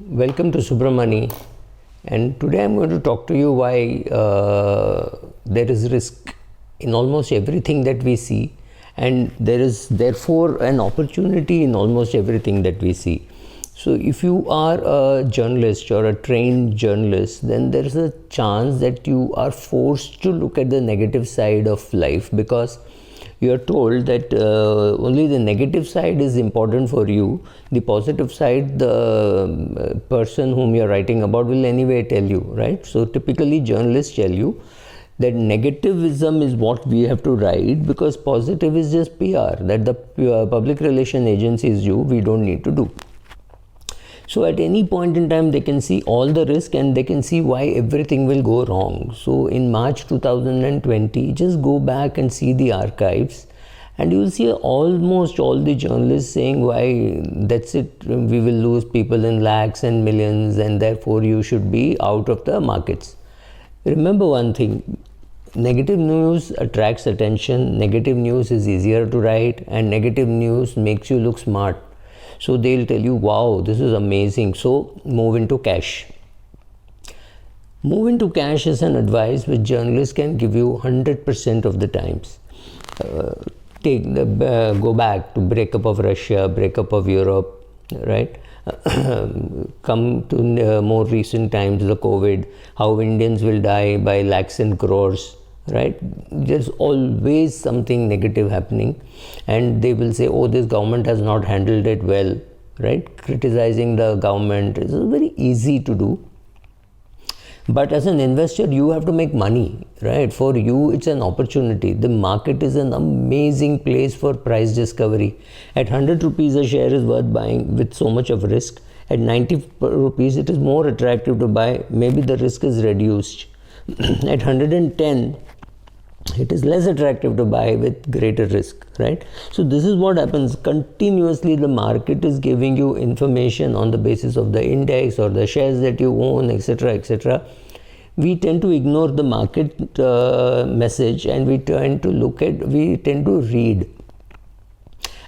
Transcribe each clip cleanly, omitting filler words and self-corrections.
Welcome to Subramani, and today I'm going to talk to you why there is risk in almost everything that we see, and there is therefore an opportunity in almost everything that we see. So, if you are a journalist or a trained journalist, then there is a chance that you are forced to look at the negative side of life because you are told that only the negative side is important for you. The positive side, the person whom you are writing about will anyway tell you, right? So typically journalists tell you that negativism is what we have to write because positive is just PR, that the public relation agencies do, we don't need to do. So at any point in time, they can see all the risk and they can see why everything will go wrong. So in March 2020, just go back and see the archives and you will see almost all the journalists saying why that's it, we will lose people in lakhs and millions and therefore you should be out of the markets. Remember one thing, negative news attracts attention, negative news is easier to write and negative news makes you look smart. So they'll tell you, wow, this is amazing. So move into cash. Move into cash is an advice which journalists can give you 100% of the times. Go back to breakup of Russia, breakup of Europe, right? Come to more recent times, the COVID, how Indians will die by lakhs and crores. Right, there's always something negative happening and they will say, oh, this government has not handled it well, right? Criticizing the government is very easy to do, but as an investor you have to make money, right? For you it's an opportunity. The market is an amazing place for price discovery. At 100 rupees a share is worth buying with so much of risk. At 90 rupees it is more attractive to buy, maybe the risk is reduced. At 110 it is less attractive to buy with greater risk, right? So this is what happens continuously. The market is giving you information on the basis of the index or the shares that you own, etc., etc. We tend to ignore the market message and we tend to read.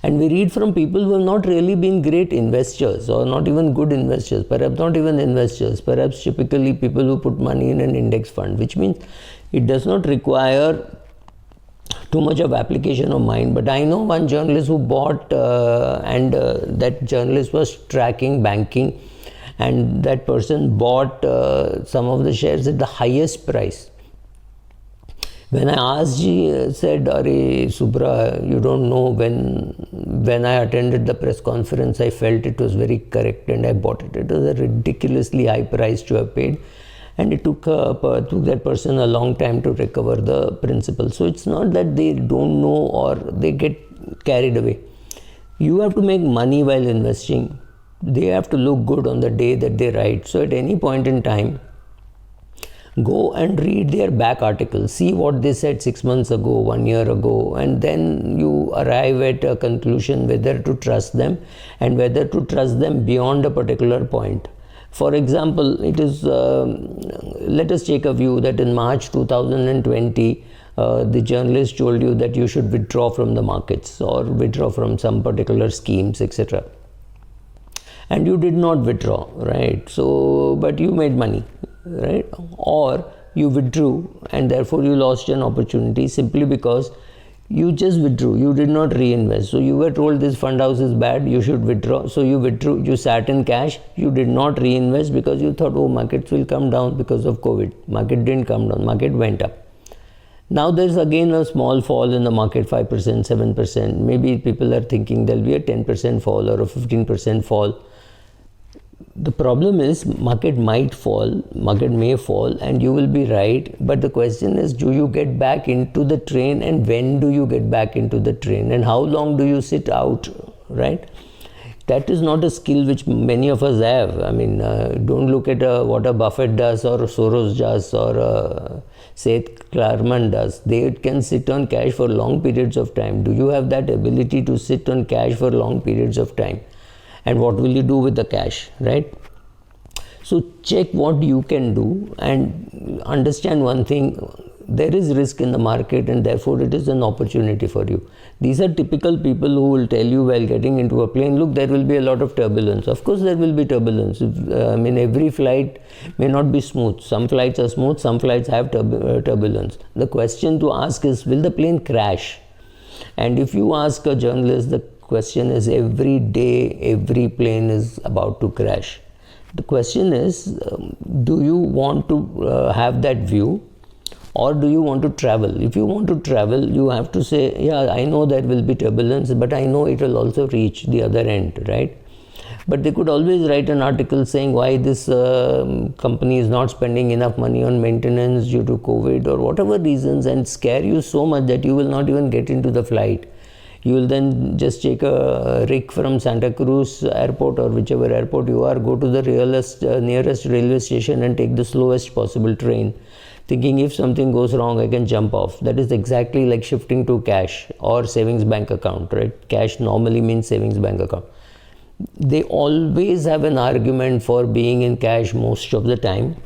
And we read from people who have not really been great investors or not even good investors, perhaps not even investors, perhaps typically people who put money in an index fund, which means it does not require too much of application of mind. But I know one journalist who bought that journalist was tracking banking and that person bought some of the shares at the highest price. When I asked, he said, Are Subra, you don't know, when I attended the press conference, I felt it was very correct and I bought it. It was a ridiculously high price to have paid and it took that person a long time to recover the principal. So it's not that they don't know or they get carried away. You have to make money while investing. They have to look good on the day that they write. So at any point in time, go and read their back articles, see what they said 6 months ago, 1 year ago, and then you arrive at a conclusion whether to trust them and whether to trust them beyond a particular point. For example, it is, let us take a view that in March 2020, the journalist told you that you should withdraw from the markets or withdraw from some particular schemes, etc. And you did not withdraw, right? So, but you made money, right? Or you withdrew and therefore you lost an opportunity simply because you just withdrew, you did not reinvest. So you were told this fund house is bad, you should withdraw. So you withdrew, you sat in cash, you did not reinvest because you thought, oh, markets will come down because of COVID. Market didn't come down, market went up. Now there's again a small fall in the market, 5%, 7%. Maybe people are thinking there'll be a 10% fall or a 15% fall. The problem is market might fall, market may fall and you will be right. But the question is, do you get back into the train and when do you get back into the train and how long do you sit out, right? That is not a skill which many of us have. I mean, don't look at what a Buffett does or Soros does or Seth Klarman does. They can sit on cash for long periods of time. Do you have that ability to sit on cash for long periods of time? And what will you do with the cash, right? So check what you can do and understand one thing. there is risk in the market, and therefore it is an opportunity for you. These are typical people who will tell you while getting into a plane, look, there will be a lot of turbulence. Of course there will be turbulence. Every flight may not be smooth. Some flights are smooth, some flights have turbulence. The question to ask is, will the plane crash? And if you ask a journalist, the question is, every day every plane is about to crash. The question is, do you want to have that view, or do you want to travel? If you want to travel, you have to say, yeah, I know there will be turbulence, but I know it will also reach the other end, right? But they could always write an article saying why this company is not spending enough money on maintenance due to COVID or whatever reasons, and scare you so much that you will not even get into the flight. You will then just take a rig from Santa Cruz airport or whichever airport you are, go to the nearest railway station and take the slowest possible train, thinking if something goes wrong, I can jump off. That is exactly like shifting to cash or savings bank account, right? Cash normally means savings bank account. They always have an argument for being in cash most of the time.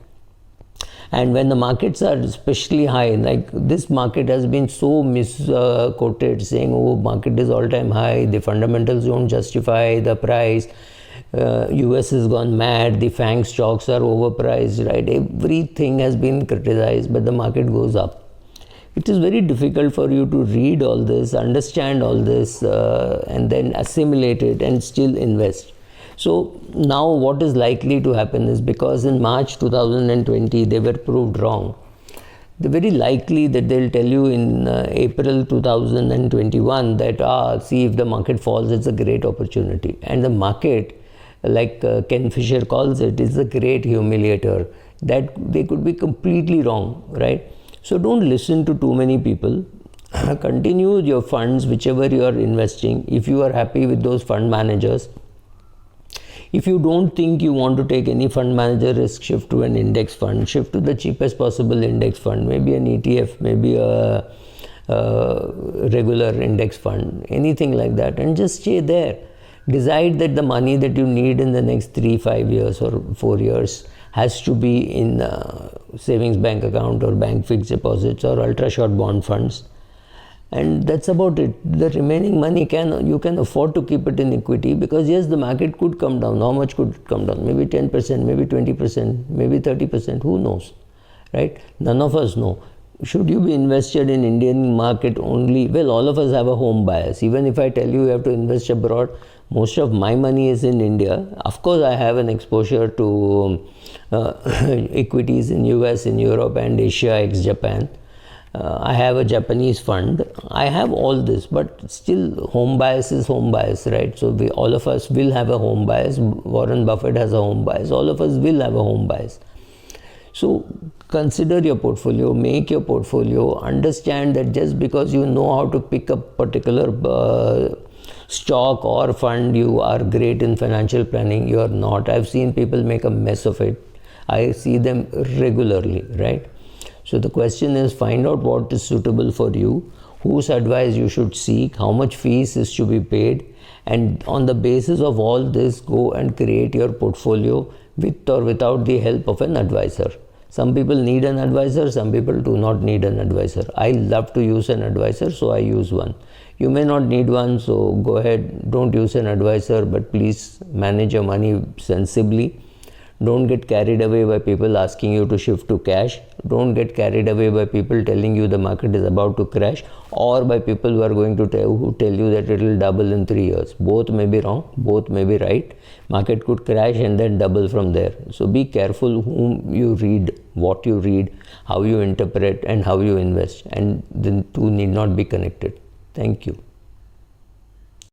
And when the markets are especially high, like this market has been so misquoted, saying, oh, market is all-time high, the fundamentals don't justify the price, US has gone mad, the FANG stocks are overpriced, right? Everything has been criticized, but the market goes up. It is very difficult for you to read all this, understand all this, and then assimilate it and still invest. So now what is likely to happen is, because in March 2020 they were proved wrong, they're very likely that they'll tell you in April 2021 that, see, if the market falls, it's a great opportunity. And the market, like Ken Fisher calls it, is a great humiliator. That they could be completely wrong, right? So don't listen to too many people. Continue your funds, whichever you are investing, if you are happy with those fund managers. If you don't think you want to take any fund manager risk, shift to an index fund, shift to the cheapest possible index fund, maybe an ETF, maybe a regular index fund, anything like that, and just stay there. Decide that the money that you need in the next 3-5 years or 4 years has to be in savings bank account or bank fixed deposits or ultra short bond funds. And that's about it. The remaining money you can afford to keep it in equity, because yes, the market could come down. How much could it come down? Maybe 10%, maybe 20%, maybe 30%, who knows, right? None of us know. Should you be invested in Indian market only? Well, all of us have a home bias. Even if I tell you have to invest abroad, most of my money is in India. Of course, I have an exposure to equities in US, in Europe and Asia, ex-Japan. I have a Japanese fund. I have all this, but still home bias is home bias, right? So all of us will have a home bias. Warren Buffett has a home bias. All of us will have a home bias. So consider your portfolio, make your portfolio, understand that just because you know how to pick a particular stock or fund, you are great in financial planning. You are not. I've seen people make a mess of it. I see them regularly, right? So the question is, find out what is suitable for you, whose advice you should seek, how much fees is to be paid, and on the basis of all this, go and create your portfolio with or without the help of an advisor. Some people need an advisor, some people do not need an advisor. I love to use an advisor, so I use one. You may not need one, so go ahead, don't use an advisor, but please manage your money sensibly. Don't get carried away by people asking you to shift to cash. Don't get carried away by people telling you the market is about to crash, or by people who are going to tell you that it will double in 3 years. Both may be wrong, both may be right. Market could crash and then double from there. So be careful whom you read, what you read, how you interpret and how you invest, and the two need not be connected. Thank you.